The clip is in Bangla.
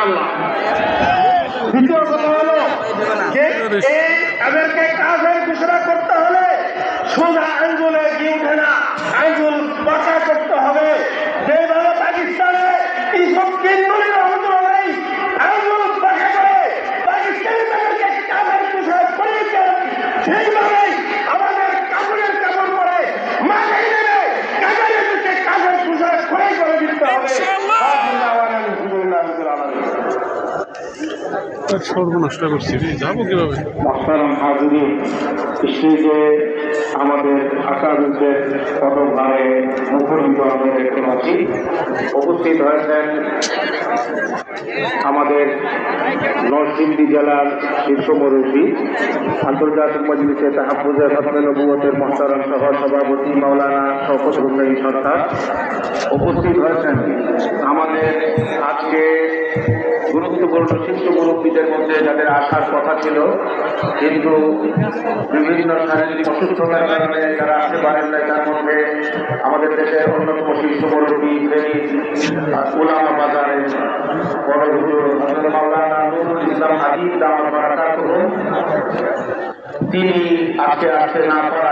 ইনশাআল্লাহ। দ্বিতীয় কথা হলো যে এদেরকে কাজের ঘোষণা করতে হলে সোজা আঙ্গুলে কি উঠে না, আঙ্গুল বাঁকা করতে হবে। যেভাবে পাকিস্তানে এইসব কেন্দ্রীয় রহমতুল্লাহ আঙ্গুল বাঁকা করে পাকিস্তানি তাদেরকে কাজের ঘোষণা করিয়েছে, সেইভাবেই আমাদের কাপড়ের কাপড় পরে মাথায় নেবে কাজেরকে কাজের ঘোষণা করে দিতে হবে। সর্বনষ্ট করছি, যাবো কিভাবে? মহতারাম হাজিরিন, স্টেজে আমাদের আকাবিদের পদভারে মুখরিত আমরা দেখতে পাচ্ছি। উপস্থিত হয়েছেন আমাদের নরসিংদী জেলার শীর্ষ মুরব্বী, আন্তর্জাতিক মজলিসে তাহাফুজে খতমে নবুয়তের মহতারাম সহ সভাপতি মাওলানা শওকত হুসাইন সরকার। উপস্থিত হয়েছেন আমাদের আজকে গুরুত্বপূর্ণ শীর্ষ মুরব্বীদের মধ্যে যাদের আসার কথা ছিল কিন্তু বিভিন্ন শারীরিক অসুস্থতার কারণে যারা আসতে পারেন না, তার মধ্যে আমাদের দেশের অন্যতম শীর্ষ মুরব্বী উলামা বাজারে বড় হুজুর হযরত মাওলানা নুরুল ইসলাম হাবিব দাওয়াত বারাকাতুহু, তিনি আজকে আসতে না পারার